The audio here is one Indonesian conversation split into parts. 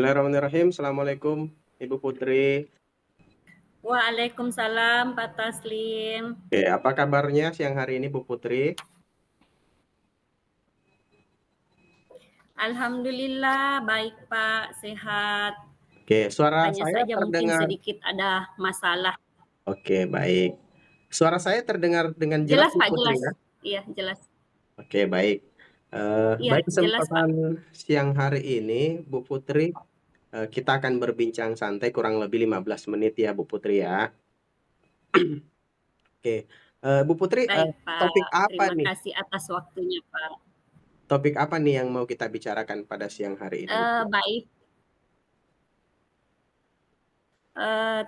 Bismillahirrahmanirrahim. Assalamualaikum Ibu Putri. Waalaikumsalam Pak Taslim. Oke, apa kabarnya siang hari ini Bu Putri? Alhamdulillah baik Pak, sehat. Oke, suara Hanya saya saja mungkin terdengar. sedikit ada masalah. Oke, baik. Suara saya terdengar dengan jelas Jelas Bu Pak, Putri jelas. ya? Iya, jelas. Oke, baik. Iya, Baik, jelas Pak. kesempatan siang hari ini Bu Putri, kita akan berbincang santai kurang lebih 15 menit ya Bu Putri ya. Oke, Bu Putri, Baik Pak, topik apa terima nih? kasih atas waktunya Pak. Topik apa nih yang mau kita bicarakan pada siang hari ini Bu Putri? Baik,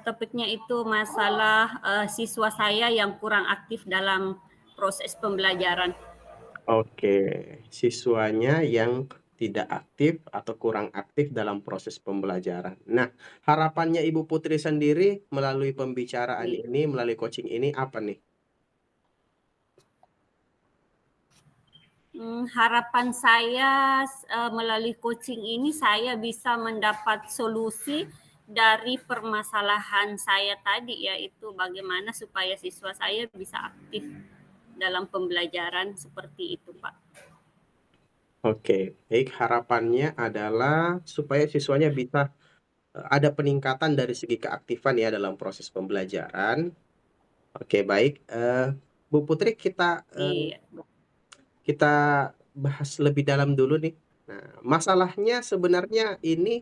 topiknya itu masalah siswa saya yang kurang aktif dalam proses pembelajaran. Oke, siswanya yang tidak aktif atau kurang aktif dalam proses pembelajaran. Nah, harapannya Ibu Putri sendiri melalui pembicaraan Iya. ini, melalui coaching ini apa nih? Harapan saya melalui coaching ini saya bisa mendapat solusi dari permasalahan saya tadi, yaitu bagaimana supaya siswa saya bisa aktif dalam pembelajaran seperti itu, Pak. Oke, baik, harapannya adalah supaya siswanya bisa ada peningkatan dari segi keaktifan ya dalam proses pembelajaran. Oke, baik. Bu Putri, Iya. kita bahas lebih dalam dulu nih. Nah, masalahnya sebenarnya ini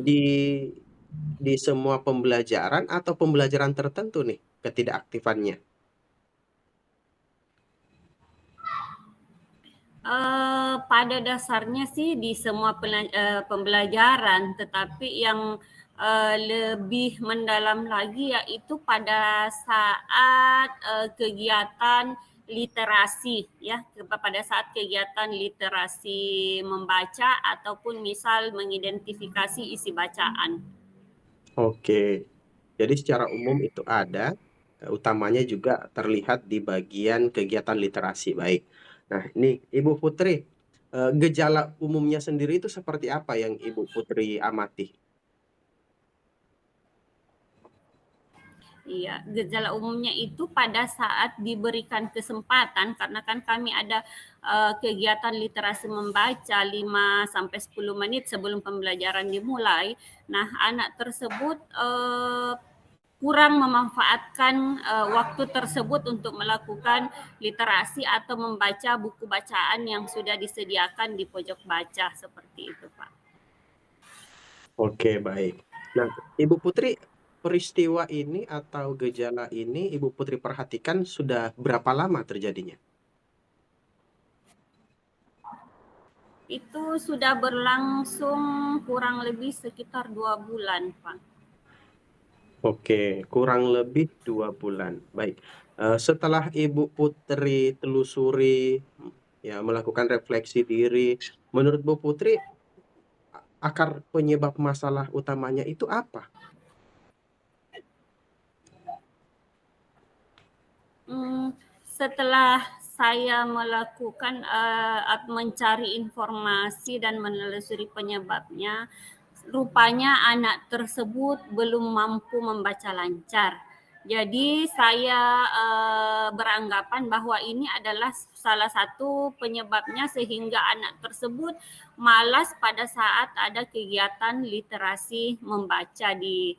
di semua pembelajaran atau pembelajaran tertentu nih ketidakaktifannya. Pada dasarnya sih di semua pembelajaran, tetapi yang lebih mendalam lagi yaitu pada saat kegiatan literasi, ya, pada saat kegiatan literasi membaca ataupun misal mengidentifikasi isi bacaan. Oke, jadi secara umum itu ada, utamanya juga terlihat di bagian kegiatan literasi. Baik. Nah, ini Ibu Putri, gejala umumnya sendiri itu seperti apa yang Ibu Putri amati? Iya, gejala umumnya itu pada saat diberikan kesempatan, karena kan kami ada kegiatan literasi membaca 5 sampai 10 menit sebelum pembelajaran dimulai. Nah, anak tersebut kurang memanfaatkan waktu tersebut untuk melakukan literasi atau membaca buku bacaan yang sudah disediakan di pojok baca seperti itu, Pak. Oke, baik. Nah, Ibu Putri, peristiwa ini atau gejala ini Ibu Putri perhatikan sudah berapa lama terjadinya? Itu sudah berlangsung kurang lebih sekitar 2 bulan, Pak. Oke, kurang lebih 2 bulan. Baik. Setelah Ibu Putri telusuri, ya, melakukan refleksi diri, menurut Bu Putri, akar penyebab masalah utamanya itu apa? Setelah saya melakukan mencari informasi dan menelusuri penyebabnya, rupanya anak tersebut belum mampu membaca lancar. Jadi saya beranggapan bahwa ini adalah salah satu penyebabnya sehingga anak tersebut malas pada saat ada kegiatan literasi membaca di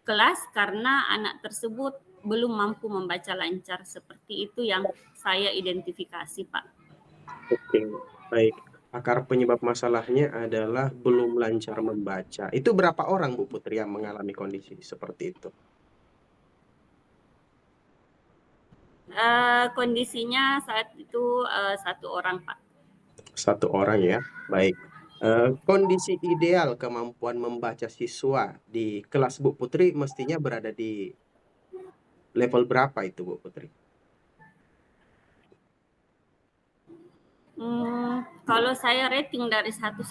kelas karena anak tersebut belum mampu membaca lancar. Seperti itu yang saya identifikasi, Pak. Oke, baik. Akar penyebab masalahnya adalah belum lancar membaca. Itu berapa orang Bu Putri yang mengalami kondisi seperti itu? Kondisinya saat itu satu orang, Pak. Satu orang ya, baik. Kondisi ideal kemampuan membaca siswa di kelas Bu Putri mestinya berada di level berapa itu Bu Putri? Kalau saya rating dari 10,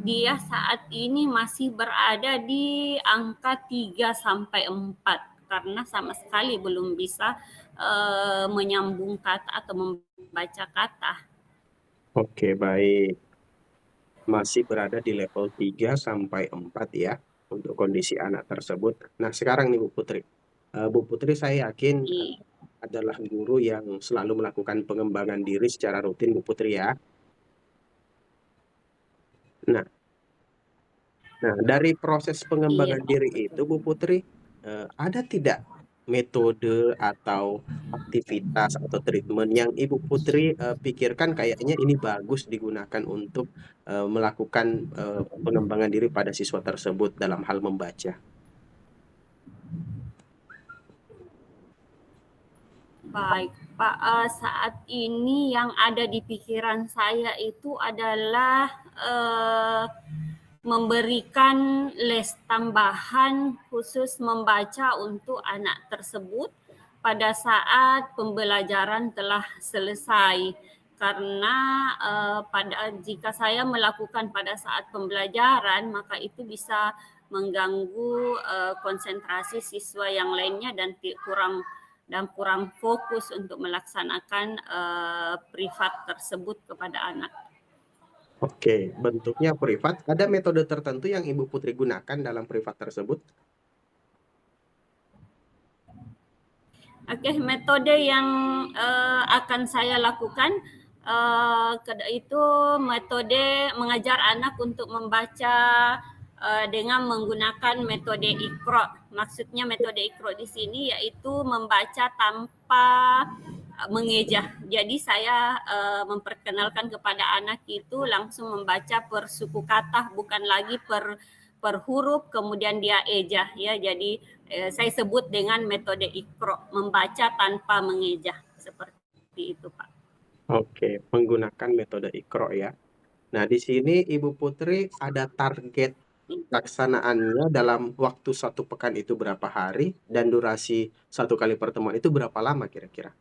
dia saat ini masih berada di angka 3 sampai 4 karena sama sekali belum bisa menyambung kata atau membaca kata. Oke, baik. Masih berada di level 3 sampai 4 ya, untuk kondisi anak tersebut. Nah, sekarang nih Bu Putri, Bu Putri saya yakin I adalah guru yang selalu melakukan pengembangan diri secara rutin Bu Putri ya. Nah dari proses iya, pengembangan Pak. diri itu Bu Putri, ada tidak metode atau aktivitas atau treatment yang Ibu Putri, pikirkan kayaknya ini bagus digunakan untuk, melakukan, pengembangan diri pada siswa tersebut dalam hal membaca? Baik, Pak, saat ini yang ada di pikiran saya itu adalah, memberikan les tambahan khusus membaca untuk anak tersebut pada saat pembelajaran telah selesai. Karena jika saya melakukan pada saat pembelajaran, maka itu bisa mengganggu konsentrasi siswa yang lainnya dan kurang fokus untuk melaksanakan privat tersebut kepada anak. Oke, bentuknya privat, ada metode tertentu yang Ibu Putri gunakan dalam privat tersebut? Oke, metode yang akan saya lakukan itu metode mengajar anak untuk membaca dengan menggunakan metode Iqra. Maksudnya metode Iqra di sini yaitu membaca tanpa mengeja. Jadi saya memperkenalkan kepada anak itu langsung membaca per suku kata, bukan lagi per huruf kemudian dia eja ya. Jadi saya sebut dengan metode Iqra, membaca tanpa mengeja, seperti itu Pak. Oke, menggunakan metode Iqra ya. Nah, di sini Ibu Putri ada target pelaksanaannya dalam waktu 1 pekan itu berapa hari dan durasi 1 kali pertemuan itu berapa lama kira-kira?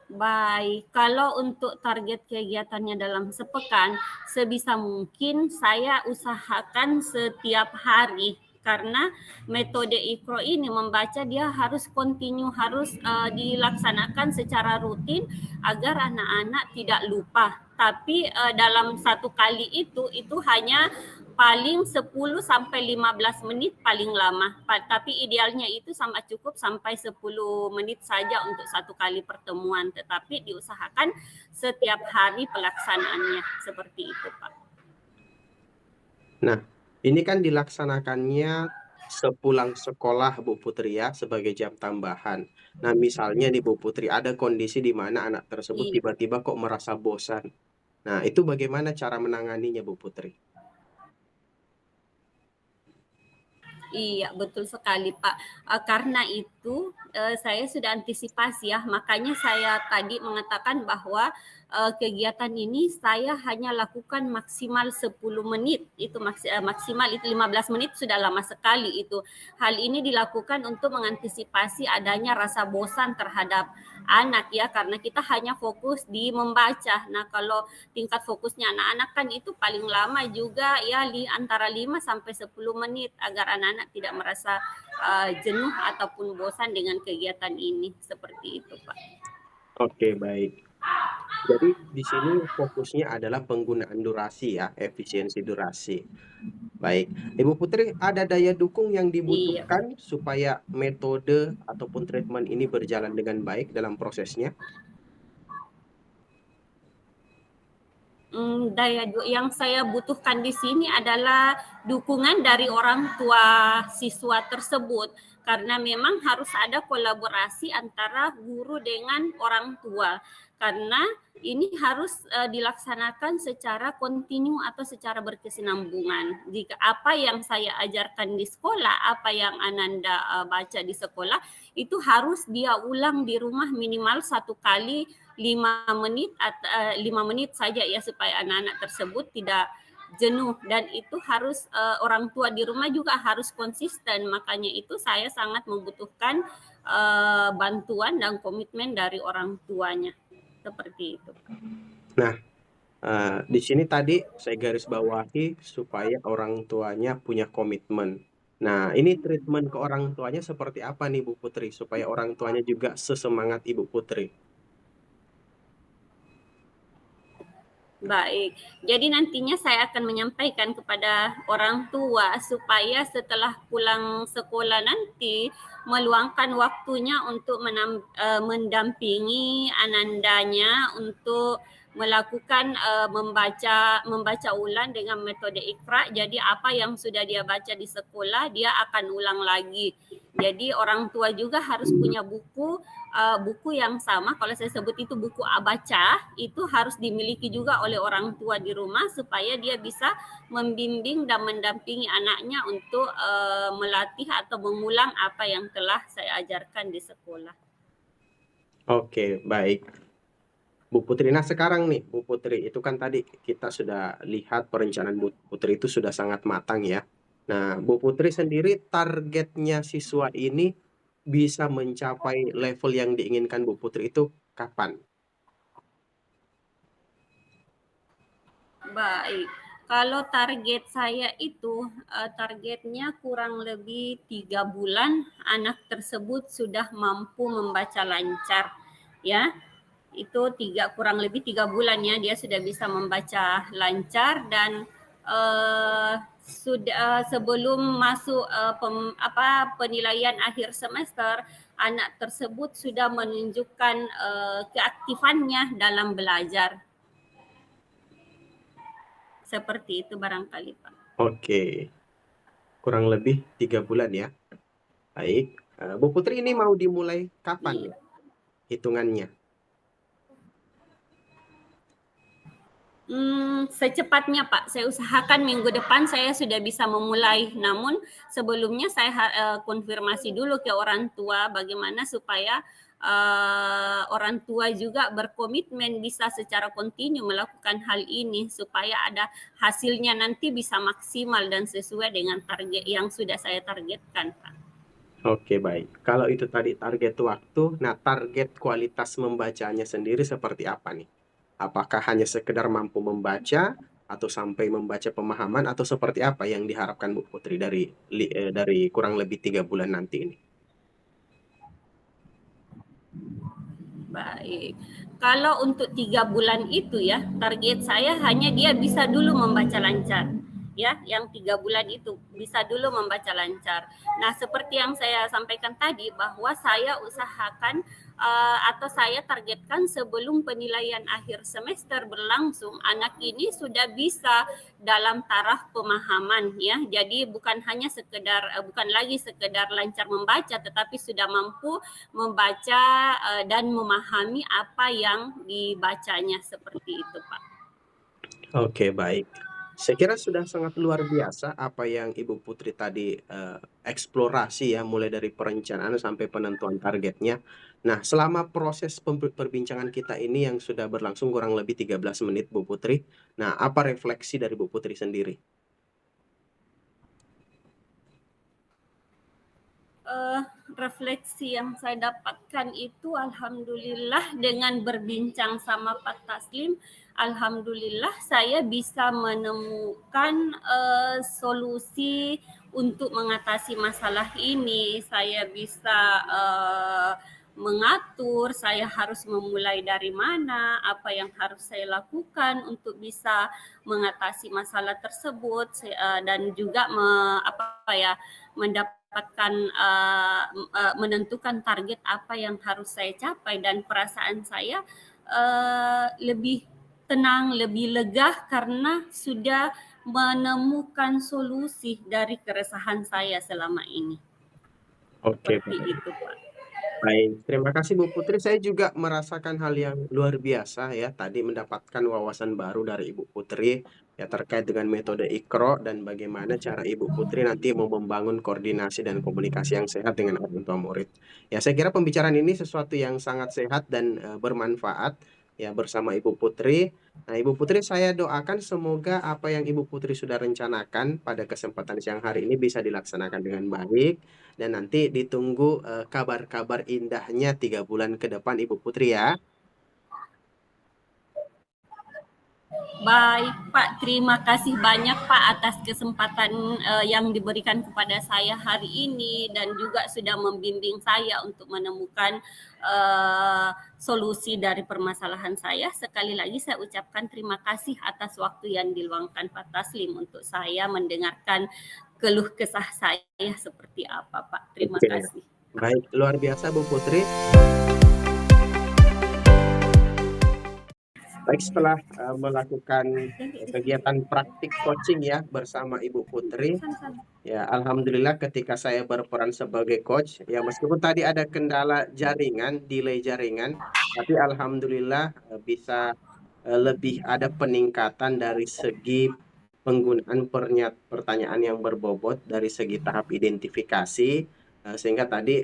Baik, kalau untuk target kegiatannya dalam sepekan, sebisa mungkin saya usahakan setiap hari karena metode Iqra ini membaca dia harus kontinu, harus dilaksanakan secara rutin agar anak-anak tidak lupa. Tapi dalam 1 kali itu hanya paling 10 sampai 15 menit paling lama. Tapi idealnya itu sama cukup sampai 10 menit saja untuk 1 kali pertemuan. Tetapi diusahakan setiap hari pelaksanaannya. Seperti itu, Pak. Nah, ini kan dilaksanakannya sepulang sekolah Bu Putri ya, sebagai jam tambahan. Nah, misalnya nih Bu Putri, ada kondisi di mana anak tersebut Iya. tiba-tiba kok merasa bosan. Nah, itu bagaimana cara menanganinya Bu Putri? Iya, betul sekali, Pak. Karena itu saya sudah antisipasi ya, makanya saya tadi mengatakan bahwa kegiatan ini saya hanya lakukan maksimal 10 menit. Itu maksimal itu 15 menit sudah lama sekali itu. Hal ini dilakukan untuk mengantisipasi adanya rasa bosan terhadap anak ya, karena kita hanya fokus di membaca. Nah, kalau tingkat fokusnya anak-anak kan itu paling lama juga ya antara 5 sampai 10 menit agar anak-anak tidak merasa jenuh ataupun bosan dengan kegiatan ini. Seperti itu, Pak. Oke, baik. Jadi di sini fokusnya adalah penggunaan durasi ya, efisiensi durasi. Baik, Ibu Putri, ada daya dukung yang Iya. dibutuhkan supaya metode ataupun treatment ini berjalan dengan baik dalam prosesnya? Yang saya butuhkan di sini adalah dukungan dari orang tua siswa tersebut karena memang harus ada kolaborasi antara guru dengan orang tua karena ini harus dilaksanakan secara kontinu atau secara berkesinambungan. Jika apa yang saya ajarkan di sekolah, apa yang Ananda baca di sekolah, itu harus dia ulang di rumah minimal 1 kali 5 menit 5 menit saja ya supaya anak-anak tersebut tidak jenuh dan itu harus orang tua di rumah juga harus konsisten, makanya itu saya sangat membutuhkan bantuan dan komitmen dari orang tuanya seperti itu. Nah, di sini tadi saya garis bawahi supaya orang tuanya punya komitmen. Nah, ini treatment ke orang tuanya seperti apa nih Bu Putri supaya orang tuanya juga sesemangat Ibu Putri? Baik, jadi nantinya saya akan menyampaikan kepada orang tua supaya setelah pulang sekolah nanti meluangkan waktunya untuk mendampingi anandanya untuk melakukan membaca ulang dengan metode Iqra. Jadi apa yang sudah dia baca di sekolah dia akan ulang lagi. Jadi orang tua juga harus punya buku yang sama, kalau saya sebut itu buku baca, itu harus dimiliki juga oleh orang tua di rumah supaya dia bisa membimbing dan mendampingi anaknya untuk melatih atau mengulang apa yang telah saya ajarkan di sekolah. Oke, baik. Bu Putri, nah sekarang nih Bu Putri, itu kan tadi kita sudah lihat perencanaan Bu Putri itu sudah sangat matang ya. Nah, Bu Putri sendiri targetnya siswa ini bisa mencapai level yang diinginkan Bu Putri itu kapan? Baik, kalau target saya itu targetnya kurang lebih 3 bulan anak tersebut sudah mampu membaca lancar, ya. Itu kurang lebih 3 bulan ya dia sudah bisa membaca lancar dan sudah sebelum masuk penilaian akhir semester anak tersebut sudah menunjukkan keaktifannya dalam belajar, seperti itu barangkali Pak. Oke, kurang lebih 3 bulan ya. Baik, Bu Putri ini mau dimulai kapan Iya. ya hitungannya? Secepatnya Pak, saya usahakan minggu depan saya sudah bisa memulai. Namun sebelumnya saya konfirmasi dulu ke orang tua bagaimana supaya orang tua juga berkomitmen bisa secara kontinu melakukan hal ini supaya ada hasilnya nanti bisa maksimal dan sesuai dengan target yang sudah saya targetkan Pak. Oke, baik. Kalau itu tadi target waktu, nah target kualitas membacanya sendiri seperti apa nih? Apakah hanya sekedar mampu membaca atau sampai membaca pemahaman atau seperti apa yang diharapkan Bu Putri dari kurang lebih 3 bulan nanti ini? Baik. Kalau untuk 3 bulan itu ya, target saya hanya dia bisa dulu membaca lancar. Ya, yang 3 bulan itu bisa dulu membaca lancar. Nah, seperti yang saya sampaikan tadi bahwa saya usahakan atau saya targetkan sebelum penilaian akhir semester berlangsung, anak ini sudah bisa dalam taraf pemahaman ya. Jadi bukan lagi sekedar lancar membaca, tetapi sudah mampu membaca dan memahami apa yang dibacanya seperti itu, Pak. Oke, baik. Saya kira sudah sangat luar biasa apa yang Ibu Putri tadi eksplorasi ya, mulai dari perencanaan sampai penentuan targetnya. Nah, selama proses perbincangan kita ini yang sudah berlangsung kurang lebih 13 menit, Bu Putri. Nah, apa refleksi dari Bu Putri sendiri? uh, Refleksi yang saya dapatkan itu alhamdulillah dengan berbincang sama Pak Taslim, alhamdulillah saya bisa menemukan solusi untuk mengatasi masalah ini. Saya bisa mengatur saya harus memulai dari mana, apa yang harus saya lakukan untuk bisa mengatasi masalah tersebut, dan juga mendapatkan menentukan target apa yang harus saya capai, dan perasaan saya lebih tenang, lebih lega karena sudah menemukan solusi dari keresahan saya selama ini. Oke, Seperti itu, Pak. baik, terima kasih Bu Putri. Saya juga merasakan hal yang luar biasa ya. Tadi mendapatkan wawasan baru dari Ibu Putri ya terkait dengan metode IKRO dan bagaimana cara Ibu Putri nanti mau membangun koordinasi dan komunikasi yang sehat dengan orang tua murid. Ya, saya kira pembicaraan ini sesuatu yang sangat sehat dan bermanfaat ya bersama Ibu Putri. Nah, Ibu Putri saya doakan semoga apa yang Ibu Putri sudah rencanakan pada kesempatan siang hari ini bisa dilaksanakan dengan baik dan nanti ditunggu kabar-kabar indahnya 3 bulan ke depan Ibu Putri ya. Baik Pak, terima kasih banyak Pak atas kesempatan yang diberikan kepada saya hari ini dan juga sudah membimbing saya untuk menemukan solusi dari permasalahan saya. Sekali lagi saya ucapkan terima kasih atas waktu yang diluangkan Pak Taslim untuk saya mendengarkan keluh kesah saya seperti apa Pak. Terima Oke, kasih. baik, luar biasa Bu Putri. Baik, setelah melakukan kegiatan praktik coaching ya bersama Ibu Putri, ya alhamdulillah ketika saya berperan sebagai coach, ya meskipun tadi ada kendala jaringan, delay jaringan, tapi alhamdulillah bisa lebih ada peningkatan dari segi penggunaan pertanyaan yang berbobot dari segi tahap identifikasi, sehingga tadi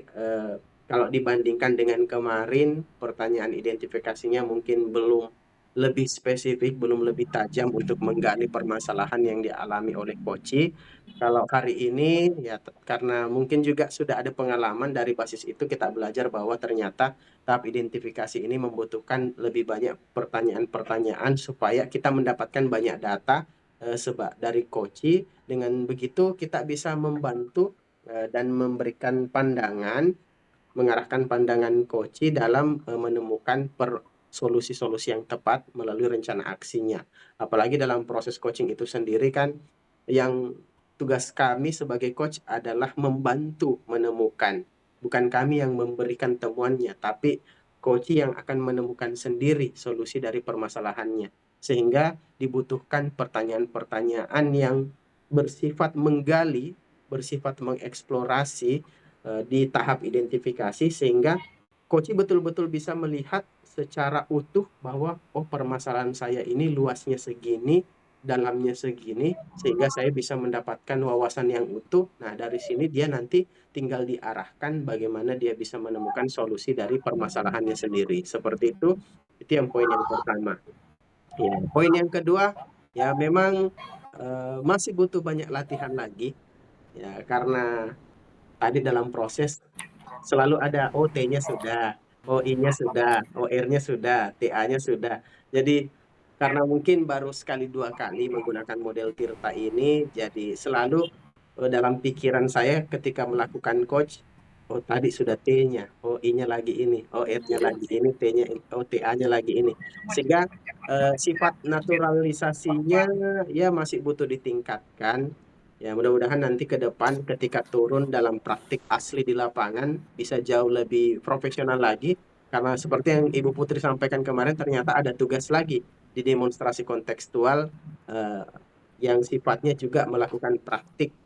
kalau dibandingkan dengan kemarin, pertanyaan identifikasinya mungkin belum lebih spesifik, belum lebih tajam untuk menggali permasalahan yang dialami oleh Koci. Kalau hari ini, ya karena mungkin juga sudah ada pengalaman dari basis itu, kita belajar bahwa ternyata tahap identifikasi ini membutuhkan lebih banyak pertanyaan-pertanyaan supaya kita mendapatkan banyak data dari Koci. Dengan begitu kita bisa membantu dan memberikan pandangan, mengarahkan pandangan Koci dalam menemukan solusi-solusi yang tepat melalui rencana aksinya. Apalagi dalam proses coaching itu sendiri kan, yang tugas kami sebagai coach adalah membantu menemukan. Bukan kami yang memberikan temuannya, tapi coach yang akan menemukan sendiri solusi dari permasalahannya. Sehingga dibutuhkan pertanyaan-pertanyaan yang bersifat menggali, bersifat mengeksplorasi di tahap identifikasi, sehingga coach betul-betul bisa melihat secara utuh bahwa oh permasalahan saya ini luasnya segini, dalamnya segini, sehingga saya bisa mendapatkan wawasan yang utuh. Nah, dari sini dia nanti tinggal diarahkan bagaimana dia bisa menemukan solusi dari permasalahannya sendiri. Seperti itu yang poin yang pertama. Ya, poin yang kedua, ya memang masih butuh banyak latihan lagi, ya karena tadi dalam proses selalu ada OT-nya sudah, OI-nya sudah, OR-nya sudah, TA-nya sudah. Jadi karena mungkin baru sekali dua kali menggunakan model Tirta ini, jadi selalu dalam pikiran saya ketika melakukan coach, oh tadi sudah T-nya, OI-nya lagi ini, OR-nya lagi ini, T-nya, OTA-nya lagi ini. Sehingga sifat naturalisasinya ya masih butuh ditingkatkan. Ya, mudah-mudahan nanti ke depan ketika turun dalam praktik asli di lapangan bisa jauh lebih profesional lagi. Karena seperti yang Ibu Putri sampaikan kemarin, ternyata ada tugas lagi di demonstrasi kontekstual eh, yang sifatnya juga melakukan praktik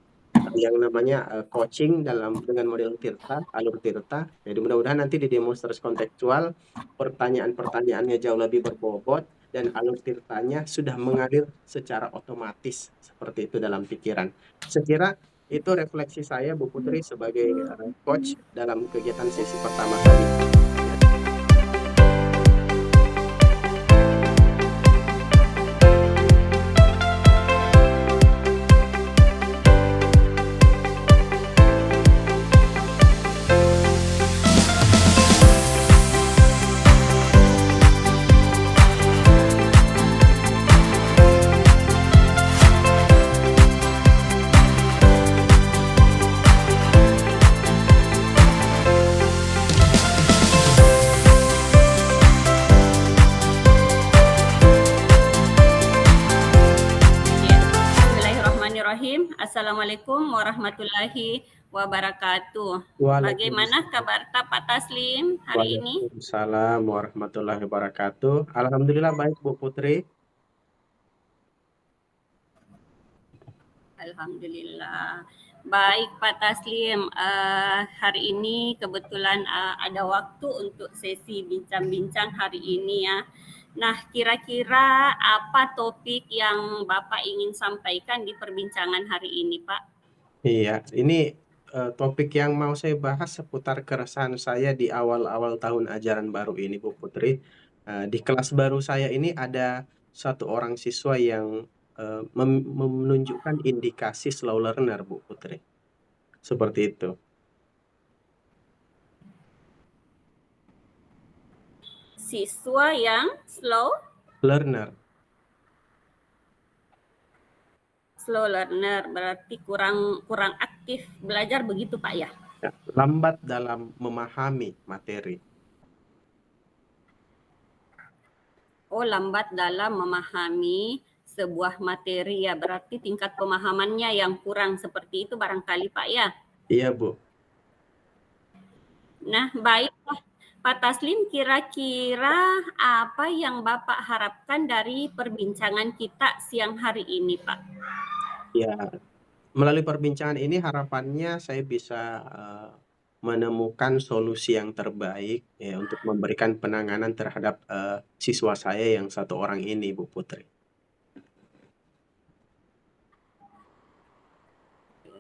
yang namanya coaching dengan model Tirta, alur Tirta. Jadi mudah-mudahan nanti di demonstrasi kontekstual pertanyaan-pertanyaannya jauh lebih berbobot dan alur Tirtanya sudah mengalir secara otomatis seperti itu dalam pikiran. Sekira itu refleksi saya Bu Putri sebagai coach dalam kegiatan sesi pertama tadi. Ya, Bismillahirrahmanirrahim. Assalamualaikum warahmatullahi wabarakatuh. Bagaimana Waalaikumsalam. kabar Pak Taslim hari ini? Waalaikumsalam warahmatullahi wabarakatuh. Alhamdulillah baik Bu Putri. Alhamdulillah. Baik Pak Taslim, hari ini kebetulan ada waktu untuk sesi bincang-bincang hari ini ya. Nah, kira-kira apa topik yang Bapak ingin sampaikan di perbincangan hari ini, Pak? Iya, ini topik yang mau saya bahas seputar keresahan saya di awal-awal tahun ajaran baru ini, Bu Putri. Di kelas baru saya ini ada satu orang siswa yang menunjukkan indikasi slow learner, Bu Putri. Seperti itu. Siswa yang slow Learner. Slow learner berarti kurang aktif belajar begitu Pak ya? Ya, lambat dalam memahami materi. Oh, lambat dalam memahami sebuah materi ya, berarti tingkat pemahamannya yang kurang seperti itu barangkali Pak ya? Iya, Bu. Nah, baiklah. Pak Taslim, kira-kira apa yang Bapak harapkan dari perbincangan kita siang hari ini, Pak? Ya, melalui perbincangan ini harapannya saya bisa menemukan solusi yang terbaik ya untuk memberikan penanganan terhadap siswa saya yang satu orang ini, Bu Putri.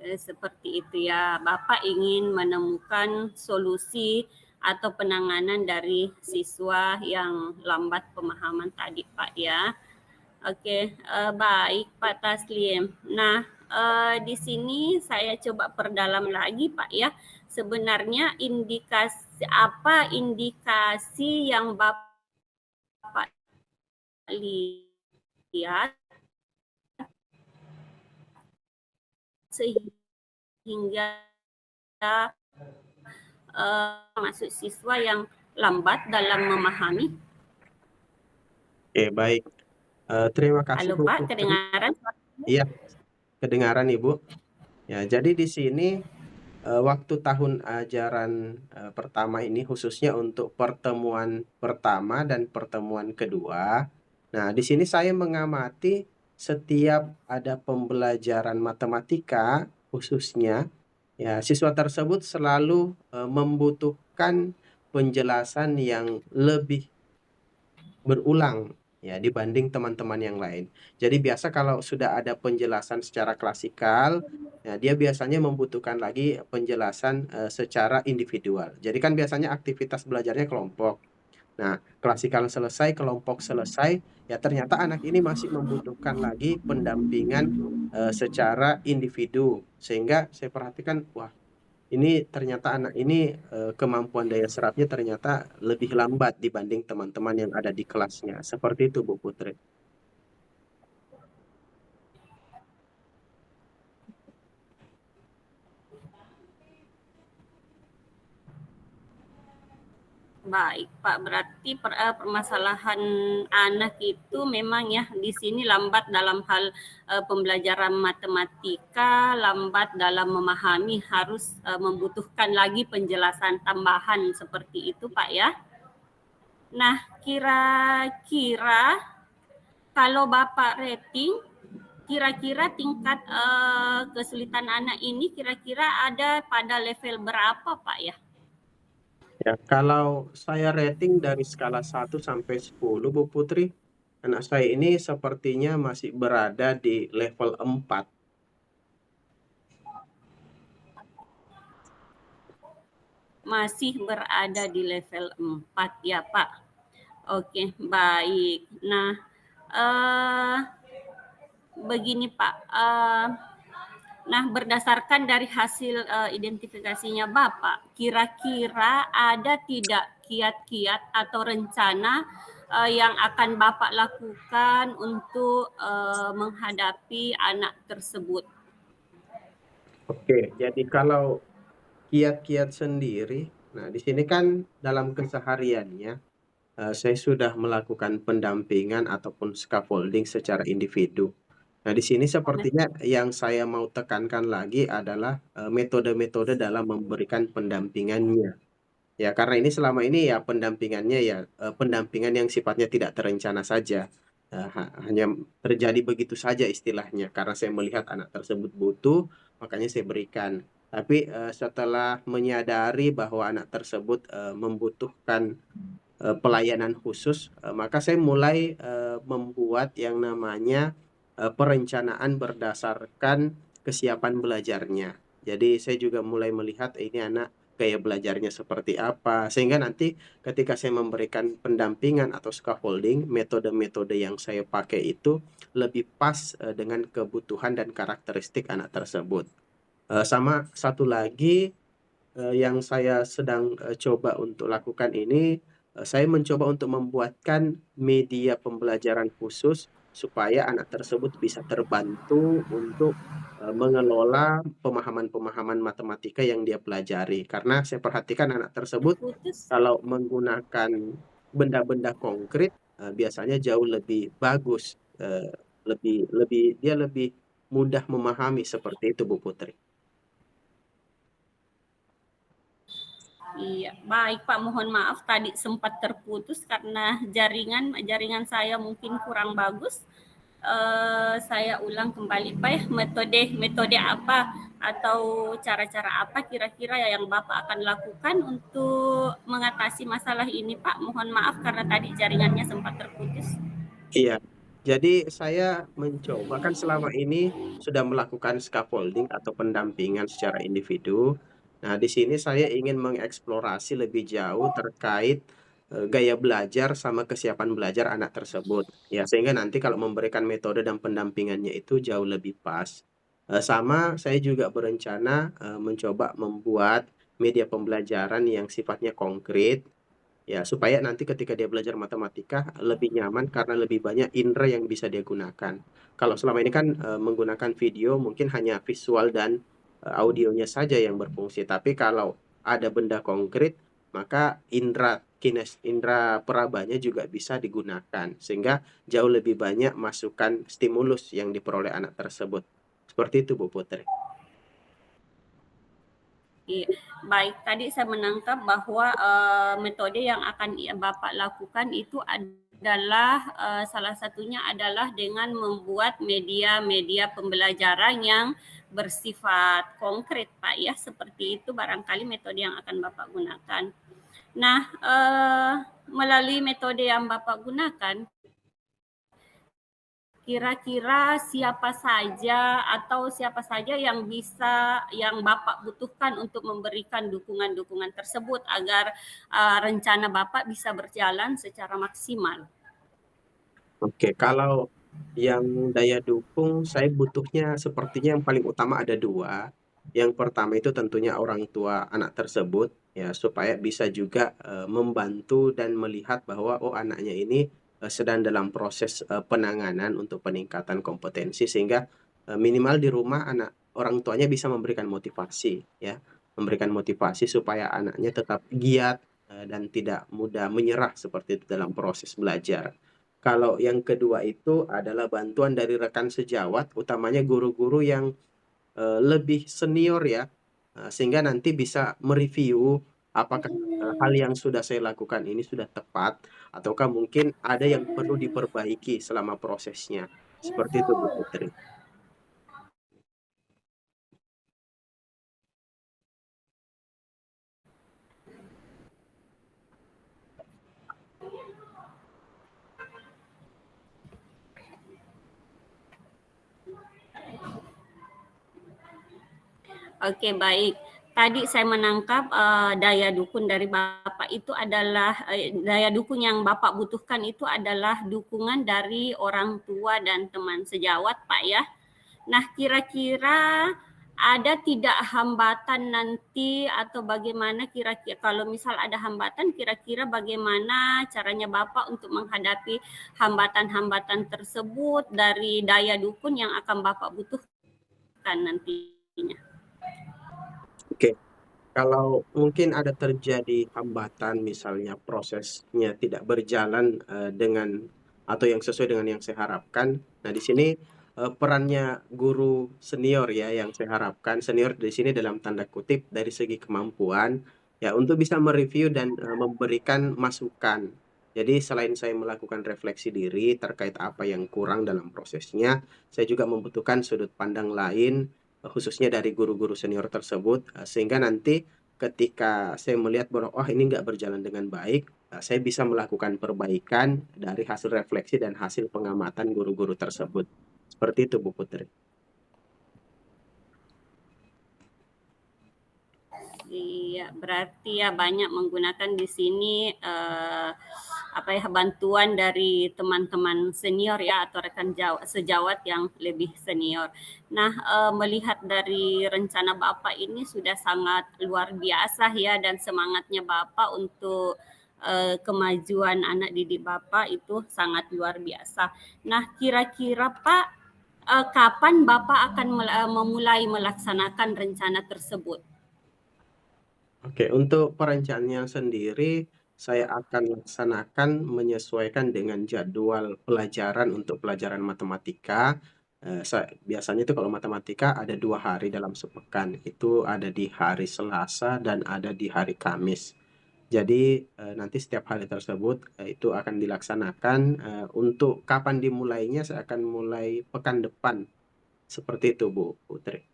Seperti itu ya, Bapak ingin menemukan solusi atau penanganan dari siswa yang lambat pemahaman tadi, Pak ya. Oke, baik Pak Taslim. Nah, di sini saya coba perdalam lagi Pak ya. Sebenarnya apa indikasi yang Bapak lihat sehingga masuk siswa yang lambat dalam memahami? Oke, baik. Terima kasih, Halo Bu Pak, Putri. kedengaran? Iya, kedengaran, Ibu. Ya, jadi di sini waktu tahun ajaran pertama ini khususnya untuk pertemuan pertama dan pertemuan kedua. Nah, di sini saya mengamati setiap ada pembelajaran matematika khususnya, ya siswa tersebut selalu membutuhkan penjelasan yang lebih berulang ya dibanding teman-teman yang lain. Jadi biasa kalau sudah ada penjelasan secara klasikal, ya dia biasanya membutuhkan lagi penjelasan secara individual. Jadi kan biasanya aktivitas belajarnya kelompok. Nah, klasikal selesai, kelompok selesai, ya ternyata anak ini masih membutuhkan lagi pendampingan secara individu. Sehingga saya perhatikan, wah, ini ternyata anak ini kemampuan daya serapnya ternyata lebih lambat dibanding teman-teman yang ada di kelasnya. Seperti itu, Bu Putri. Baik, Pak. Berarti permasalahan anak itu memang ya di sini lambat dalam hal pembelajaran matematika, lambat dalam memahami, harus membutuhkan lagi penjelasan tambahan seperti itu, Pak ya. Nah, kira-kira kalau Bapak rating, kira-kira tingkat kesulitan anak ini kira-kira ada pada level berapa, Pak ya? Ya, kalau saya rating dari skala 1 sampai 10, Bu Putri, anak saya ini sepertinya masih berada di level 4. Masih berada di level 4 ya Pak. Oke, baik. Nah, eh, begini Pak. Nah, berdasarkan dari hasil identifikasinya Bapak, kira-kira ada tidak kiat-kiat atau rencana yang akan Bapak lakukan untuk menghadapi anak tersebut? Oke, jadi kalau kiat-kiat sendiri, nah di sini kan dalam kesehariannya saya sudah melakukan pendampingan ataupun scaffolding secara individu. Nah, di sini sepertinya yang saya mau tekankan lagi adalah metode-metode dalam memberikan pendampingannya. Ya, karena ini selama ini ya pendampingannya ya pendampingan yang sifatnya tidak terencana saja. Hanya terjadi begitu saja istilahnya. Karena saya melihat anak tersebut butuh, makanya saya berikan. Tapi setelah menyadari bahwa anak tersebut membutuhkan pelayanan khusus, maka saya mulai membuat yang namanya perencanaan berdasarkan kesiapan belajarnya. Jadi saya juga mulai melihat ini anak gaya belajarnya seperti apa, sehingga nanti ketika saya memberikan pendampingan atau scaffolding, metode-metode yang saya pakai itu lebih pas dengan kebutuhan dan karakteristik anak tersebut. Sama satu lagi yang saya sedang coba untuk lakukan ini, saya mencoba untuk membuatkan media pembelajaran khusus supaya anak tersebut bisa terbantu untuk mengelola pemahaman-pemahaman matematika yang dia pelajari. Karena saya perhatikan anak tersebut Terputus. kalau menggunakan benda-benda konkret, biasanya jauh lebih bagus, lebih lebih dia lebih mudah memahami, seperti itu Bu Putri. Iya, baik Pak, mohon maaf tadi sempat terputus karena jaringan saya mungkin kurang bagus. Saya ulang kembali Pak ya, metode apa atau cara-cara apa kira-kira yang Bapak akan lakukan untuk mengatasi masalah ini Pak? Mohon maaf karena tadi jaringannya sempat terputus. Iya, jadi saya mencoba kan selama ini sudah melakukan scaffolding atau pendampingan secara individu. Nah, di sini saya ingin mengeksplorasi lebih jauh terkait gaya belajar sama kesiapan belajar anak tersebut. Ya, sehingga nanti kalau memberikan metode dan pendampingannya itu jauh lebih pas. Sama saya juga berencana mencoba membuat media pembelajaran yang sifatnya konkret, ya, supaya nanti ketika dia belajar matematika lebih nyaman karena lebih banyak indera yang bisa dia gunakan. Kalau selama ini kan menggunakan video mungkin hanya visual dan audionya saja yang berfungsi. Tapi kalau ada benda konkret, maka indera perabanya juga bisa digunakan sehingga jauh lebih banyak masukan stimulus yang diperoleh anak tersebut. Seperti itu Bu Putri. Iya, baik. Tadi saya menangkap bahwa metode yang akan Bapak lakukan itu adalah salah satunya adalah dengan membuat media-media pembelajaran yang bersifat konkret, Pak ya. Seperti itu barangkali metode yang akan Bapak gunakan. Nah, melalui metode yang Bapak gunakan, kira-kira siapa saja atau siapa saja yang Bapak butuhkan untuk memberikan dukungan-dukungan tersebut agar rencana Bapak bisa berjalan secara maksimal? Oke, kalau yang daya dukung, saya butuhnya sepertinya yang paling utama ada dua. Yang pertama itu tentunya orang tua anak tersebut, ya, supaya bisa juga membantu dan melihat bahwa oh anaknya ini sedang dalam proses penanganan untuk peningkatan kompetensi, sehingga minimal di rumah orang tuanya bisa memberikan motivasi, ya, memberikan motivasi supaya anaknya tetap giat dan tidak mudah menyerah seperti itu dalam proses belajar. Kalau yang kedua itu adalah bantuan dari rekan sejawat, utamanya guru-guru yang lebih senior, ya, sehingga nanti bisa mereview apakah hal yang sudah saya lakukan ini sudah tepat ataukah mungkin ada yang perlu diperbaiki selama prosesnya. Seperti itu Bu Putri. Oke, baik. Tadi saya menangkap daya dukung dari Bapak itu adalah daya dukung yang Bapak butuhkan itu adalah dukungan dari orang tua dan teman sejawat, Pak ya. Nah, kira-kira ada tidak hambatan nanti atau bagaimana kira-kira kalau misal ada hambatan, kira-kira bagaimana caranya Bapak untuk menghadapi hambatan-hambatan tersebut dari daya dukung yang akan Bapak butuhkan nantinya? Oke, kalau mungkin ada terjadi hambatan, misalnya prosesnya tidak berjalan dengan atau yang sesuai dengan yang saya harapkan. Nah, di sini perannya guru senior, ya, yang saya harapkan senior di sini dalam tanda kutip dari segi kemampuan, ya, untuk bisa mereview dan memberikan masukan. Jadi selain saya melakukan refleksi diri terkait apa yang kurang dalam prosesnya, saya juga membutuhkan sudut pandang lain, khususnya dari guru-guru senior tersebut, sehingga nanti ketika saya melihat bahwa oh ini nggak berjalan dengan baik, saya bisa melakukan perbaikan dari hasil refleksi dan hasil pengamatan guru-guru tersebut. Seperti itu Bu Putri. Iya, berarti ya banyak menggunakan di sini apa ya bantuan dari teman-teman senior ya atau rekan sejawat yang lebih senior. Nah, melihat dari rencana Bapak ini sudah sangat luar biasa ya dan semangatnya Bapak untuk kemajuan anak didik Bapak itu sangat luar biasa. Nah, kira-kira Pak, kapan Bapak akan memulai melaksanakan rencana tersebut? Oke, untuk perencanaannya sendiri, saya akan laksanakan menyesuaikan dengan jadwal pelajaran untuk pelajaran matematika. Biasanya itu kalau matematika ada 2 hari dalam sepekan, itu ada di hari Selasa dan ada di hari Kamis. Jadi nanti setiap hari tersebut itu akan dilaksanakan. Untuk kapan dimulainya, saya akan mulai pekan depan. Seperti itu, Bu Putri.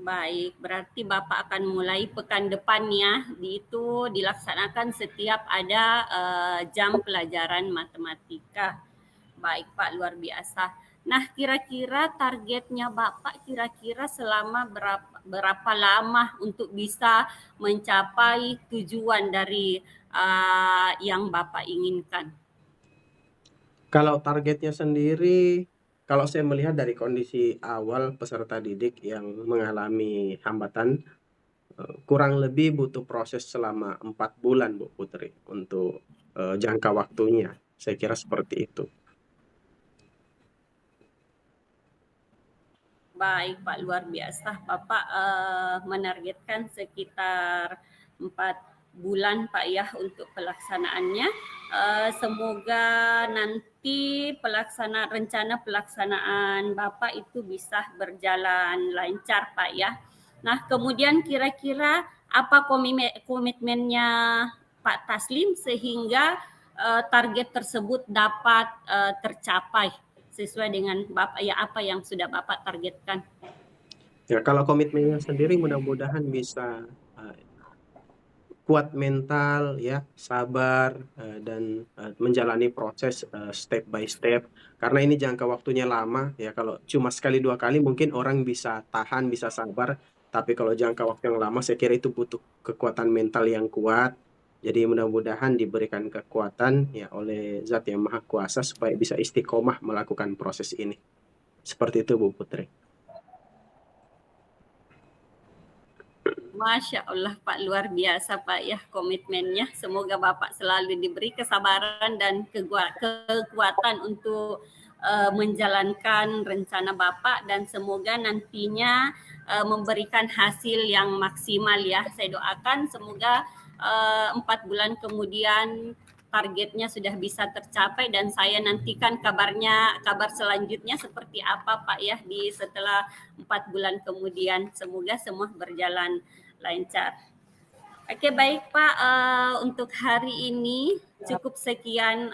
Baik, berarti Bapak akan mulai pekan depan ya. Itu dilaksanakan setiap ada jam pelajaran matematika. Baik Pak, luar biasa. Nah, kira-kira targetnya Bapak kira-kira selama berapa lama untuk bisa mencapai tujuan dari yang Bapak inginkan? Kalau targetnya sendiri, kalau saya melihat dari kondisi awal peserta didik yang mengalami hambatan, kurang lebih butuh proses selama 4 bulan, Bu Putri, untuk jangka waktunya. Saya kira seperti itu. Baik Pak, luar biasa. Bapak menargetkan sekitar 4 bulan Pak ya untuk pelaksanaannya. Semoga nanti rencana pelaksanaan Bapak itu bisa berjalan lancar Pak ya. Nah, kemudian kira-kira apa komitmennya Pak Taslim sehingga target tersebut dapat tercapai sesuai dengan Bapak ya apa yang sudah Bapak targetkan. Ya, kalau komitmennya sendiri mudah-mudahan bisa kuat mental, ya, sabar, dan menjalani proses step by step. Karena ini jangka waktunya lama, ya. Kalau cuma sekali 2 kali mungkin orang bisa tahan, bisa sabar. Tapi kalau jangka waktu yang lama, saya kira itu butuh kekuatan mental yang kuat. Jadi mudah-mudahan diberikan kekuatan ya oleh Zat yang Maha Kuasa supaya bisa istiqomah melakukan proses ini. Seperti itu, Bu Putri. Masya Allah Pak, luar biasa Pak ya komitmennya. Semoga Bapak selalu diberi kesabaran dan kekuatan untuk menjalankan rencana Bapak dan semoga nantinya memberikan hasil yang maksimal ya. Saya doakan semoga 4 bulan kemudian targetnya sudah bisa tercapai dan saya nantikan kabar selanjutnya seperti apa Pak ya di setelah 4 bulan kemudian. Semoga semua berjalan lancar. Oke baik Pak, untuk hari ini cukup sekian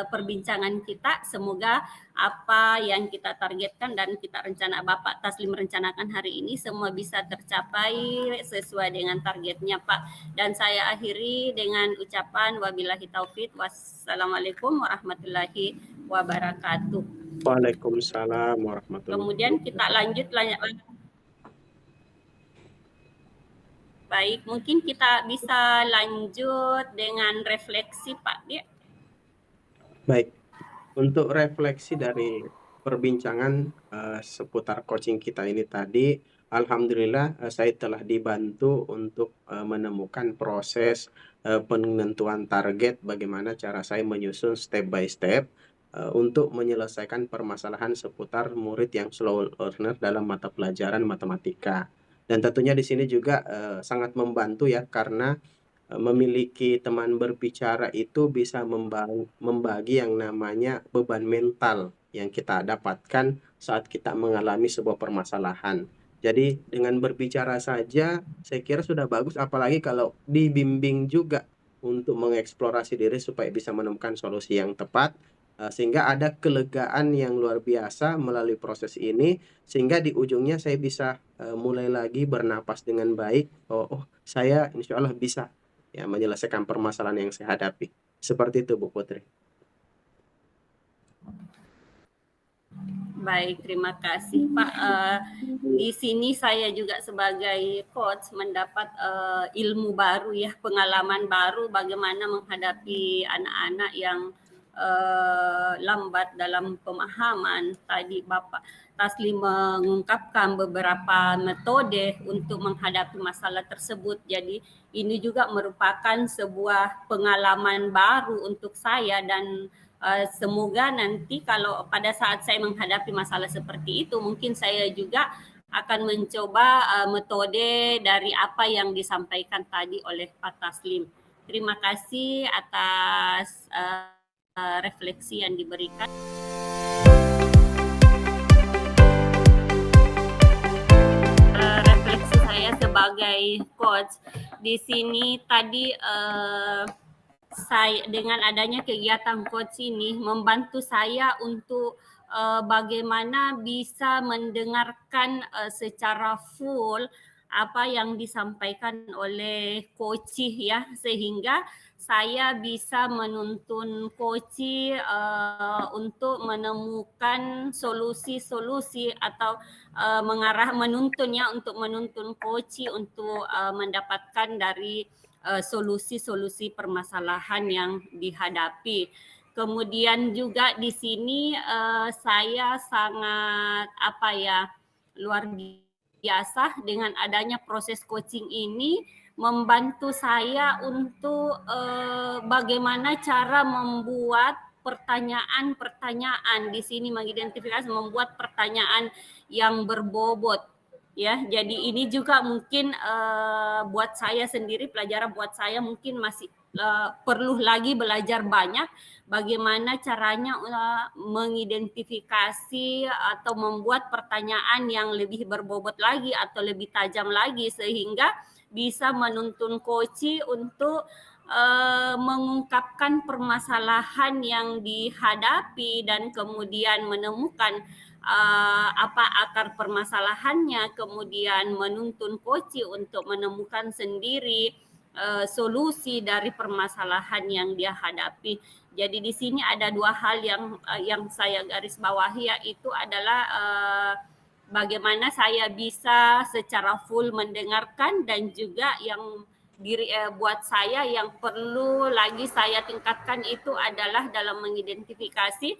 perbincangan kita. Semoga apa yang kita targetkan dan kita Bapak Taslim rencanakan hari ini semua bisa tercapai sesuai dengan targetnya Pak. Dan saya akhiri dengan ucapan wabillahi taufik. Wassalamualaikum warahmatullahi wabarakatuh. Waalaikumsalam warahmatullahi Kemudian wabarakatuh. kita lanjut. Baik, mungkin kita bisa lanjut dengan refleksi Pak Dia. Baik, untuk refleksi dari perbincangan seputar coaching kita ini tadi, alhamdulillah saya telah dibantu untuk menemukan proses penentuan target, bagaimana cara saya menyusun step by step untuk menyelesaikan permasalahan seputar murid yang slow learner dalam mata pelajaran matematika. Dan tentunya di sini juga sangat membantu ya, karena memiliki teman berbicara itu bisa membagi yang namanya beban mental yang kita dapatkan saat kita mengalami sebuah permasalahan. Jadi dengan berbicara saja saya kira sudah bagus, apalagi kalau dibimbing juga untuk mengeksplorasi diri supaya bisa menemukan solusi yang tepat, sehingga ada kelegaan yang luar biasa melalui proses ini, sehingga di ujungnya saya bisa mulai lagi bernapas dengan baik. Oh, saya insya Allah bisa ya menyelesaikan permasalahan yang saya hadapi. Seperti itu, Bu Putri. Baik, terima kasih Pak. Di sini saya juga sebagai coach mendapat ilmu baru ya, pengalaman baru bagaimana menghadapi anak-anak yang lambat dalam pemahaman. Tadi Bapak Taslim mengungkapkan beberapa metode untuk menghadapi masalah tersebut. Jadi ini juga merupakan sebuah pengalaman baru untuk saya dan semoga nanti kalau pada saat saya menghadapi masalah seperti itu, mungkin saya juga akan mencoba metode dari apa yang disampaikan tadi oleh Pak Taslim. Terima kasih atas refleksi yang diberikan. Refleksi saya sebagai coach di sini tadi saya dengan adanya kegiatan coach ini membantu saya untuk bagaimana bisa mendengarkan secara full apa yang disampaikan oleh coach ya, sehingga saya bisa menuntun coach untuk menemukan solusi-solusi atau menuntunnya untuk menuntun coach untuk mendapatkan dari solusi-solusi permasalahan yang dihadapi. Kemudian juga di sini saya sangat luar biasa dengan adanya proses coaching ini membantu saya untuk bagaimana cara membuat pertanyaan-pertanyaan di sini mengidentifikasi membuat pertanyaan yang berbobot ya. Jadi ini juga mungkin buat saya sendiri pelajaran buat saya mungkin masih perlu lagi belajar banyak bagaimana caranya mengidentifikasi atau membuat pertanyaan yang lebih berbobot lagi atau lebih tajam lagi sehingga bisa menuntun coach untuk mengungkapkan permasalahan yang dihadapi dan kemudian menemukan apa akar permasalahannya, kemudian menuntun coach untuk menemukan sendiri solusi dari permasalahan yang dia hadapi. Jadi di sini ada dua hal yang saya garis bawahi, yaitu adalah bagaimana saya bisa secara full mendengarkan dan juga yang buat saya yang perlu lagi saya tingkatkan itu adalah dalam mengidentifikasi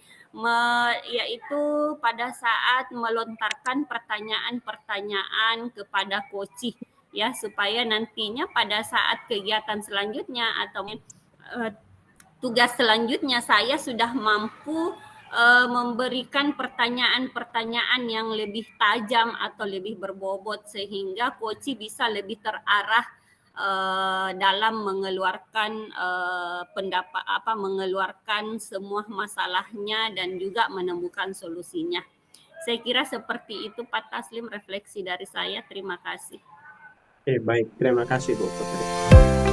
yaitu pada saat melontarkan pertanyaan-pertanyaan kepada coach ya, supaya nantinya pada saat kegiatan selanjutnya atau tugas selanjutnya saya sudah mampu memberikan pertanyaan-pertanyaan yang lebih tajam atau lebih berbobot sehingga coach bisa lebih terarah dalam mengeluarkan mengeluarkan semua masalahnya dan juga menemukan solusinya. Saya kira seperti itu Pak Taslim refleksi dari saya. Terima kasih. Baik, terima kasih Bu Putri.